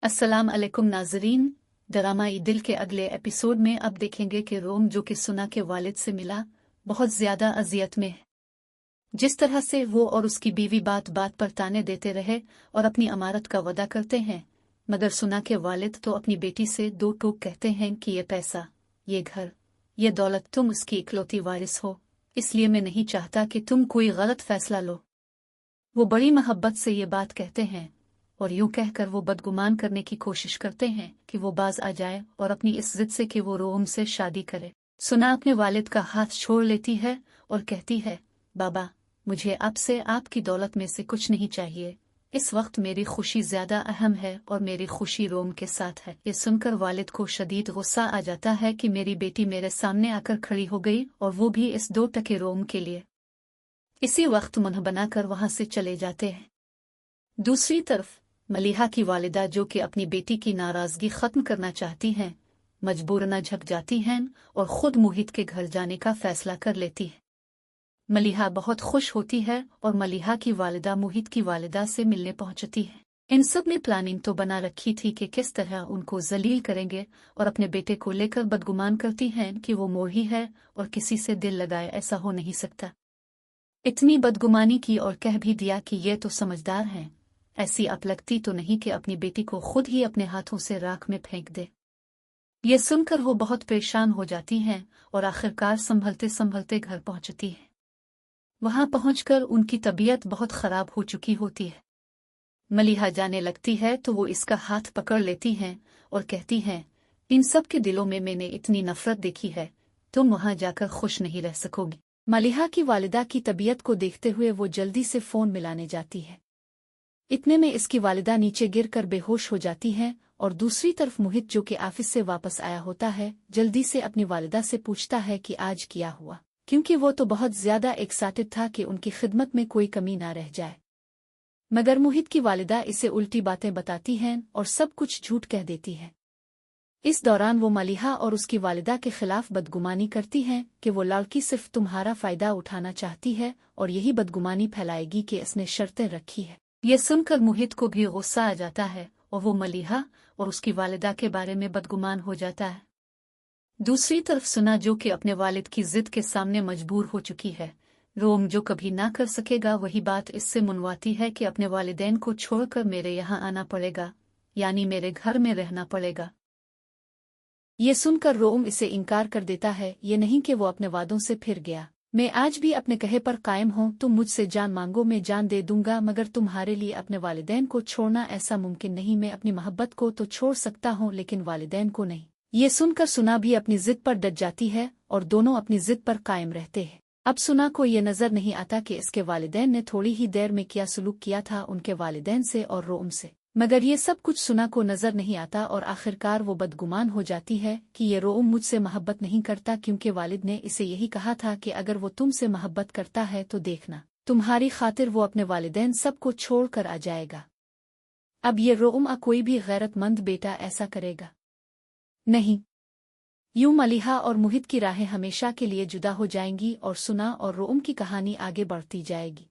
अस्सलाम अलैकुम नाजरीन। ड्रामा दिल के अगले एपिसोड में अब देखेंगे कि रोम जो कि सुना के वालिद से मिला बहुत ज्यादा अजियत में है। जिस तरह से वो और उसकी बीवी बात बात पर ताने देते रहे और अपनी अमारत का वादा करते हैं, मगर सुना के वालिद तो अपनी बेटी से दो टूक कहते हैं कि ये पैसा, ये घर, ये दौलत तुम उसकी इकलौती वारिस हो, इसलिए मैं नहीं चाहता कि तुम कोई गलत फैसला लो। वो बड़ी मोहब्बत से ये बात कहते हैं और यूं कहकर वो बदगुमान करने की कोशिश करते हैं कि वो बाज आ जाए और अपनी इस जिद से कि वो रोम से शादी करे। सुना अपने वालिद का हाथ छोड़ लेती है और कहती है, बाबा, मुझे आपसे आपकी दौलत में से कुछ नहीं चाहिए। इस वक्त मेरी खुशी ज्यादा अहम है और मेरी खुशी रोम के साथ है। ये सुनकर वालिद को शदीद गुस्सा आ जाता है कि मेरी बेटी मेरे सामने आकर खड़ी हो गई और वो भी इस 2 टके रोम के लिए। इसी वक्त मुंह बनाकर वहां से चले जाते हैं। दूसरी तरफ मलिहा की वालिदा जो कि अपनी बेटी की नाराजगी खत्म करना चाहती हैं, मजबूरन झक जाती हैं और खुद मोहित के घर जाने का फैसला कर लेती है। मलिहा बहुत खुश होती है और मलिहा की वालिदा मोहित की वालिदा से मिलने पहुंचती है। इन सब में प्लानिंग तो बना रखी थी कि किस तरह उनको जलील करेंगे और अपने बेटे को लेकर बदगुमान करती हैं कि वो मोही है और किसी से दिल लगाए ऐसा हो नहीं सकता। इतनी बदगुमानी की और कह भी दिया कि ये तो समझदार हैं, ऐसी अपलगती तो नहीं कि अपनी बेटी को खुद ही अपने हाथों से राख में फेंक दे। ये सुनकर वो बहुत परेशान हो जाती हैं और आखिरकार संभलते संभलते घर पहुंचती है। वहां पहुंचकर उनकी तबीयत बहुत खराब हो चुकी होती है। मलिहा जाने लगती है तो वो इसका हाथ पकड़ लेती हैं और कहती हैं, इन सब के दिलों में मैंने इतनी नफरत देखी है, तुम वहां जाकर खुश नहीं रह सकोगी। मलिहा की वालिदा की तबीयत को देखते हुए वो जल्दी से फोन मिलाने जाती है। इतने में इसकी वालिदा नीचे गिरकर बेहोश हो जाती है और दूसरी तरफ मोहित जो कि ऑफिस से वापस आया होता है जल्दी से अपनी वालिदा से पूछता है कि आज क्या हुआ, क्योंकि वो तो बहुत ज्यादा एक्साइटेड था कि उनकी खिदमत में कोई कमी ना रह जाए। मगर मोहित की वालिदा इसे उल्टी बातें बताती हैं और सब कुछ झूठ कह देती है। इस दौरान वो मलिहा और उसकी वालिदा के खिलाफ बदगुमानी करती हैं कि वो लड़की सिर्फ तुम्हारा फायदा उठाना चाहती है और यही बदगुमानी फैलाएगी कि इसने शर्तें रखी है। ये सुनकर मोहित को भी गुस्सा आ जाता है और वो मलिहा और उसकी वालिदा के बारे में बदगुमान हो जाता है। दूसरी तरफ सुना जो कि अपने वालिद की जिद के सामने मजबूर हो चुकी है, रोम जो कभी ना कर सकेगा वही बात इससे मनवाती है कि अपने वालिदैन को छोड़कर मेरे यहाँ आना पड़ेगा, यानी मेरे घर में रहना पड़ेगा। ये सुनकर रोम इसे इनकार कर देता है, ये नहीं कि वो अपने वादों से फिर गया। मैं आज भी अपने कहे पर कायम हूँ, तुम मुझसे जान मांगो मैं जान दे दूंगा, मगर तुम्हारे लिए अपने वालिदैन को छोड़ना ऐसा मुमकिन नहीं। मैं अपनी मोहब्बत को तो छोड़ सकता हूँ लेकिन वालिदैन को नहीं। ये सुनकर सुना भी अपनी जिद पर डट जाती है और दोनों अपनी जिद पर कायम रहते हैं। अब सुना को ये नजर नहीं आता कि इसके वालिदैन ने थोड़ी ही देर में क्या सलूक किया था उनके वालिदैन से और रोम से, मगर ये सब कुछ सुना को नजर नहीं आता और आखिरकार वो बदगुमान हो जाती है कि ये रोम मुझसे मोहब्बत नहीं करता, क्योंकि वालिद ने इसे यही कहा था कि अगर वो तुमसे मोहब्बत करता है तो देखना, तुम्हारी खातिर वो अपने वालिदैन सबको छोड़ कर आ जाएगा। अब ये रोम कोई भी गैरतमंद बेटा ऐसा करेगा नहीं। यूं मलिहा और मोहित की राहें हमेशा के लिए जुदा हो जाएंगी और सुना और रोम की कहानी आगे बढ़ती जाएगी।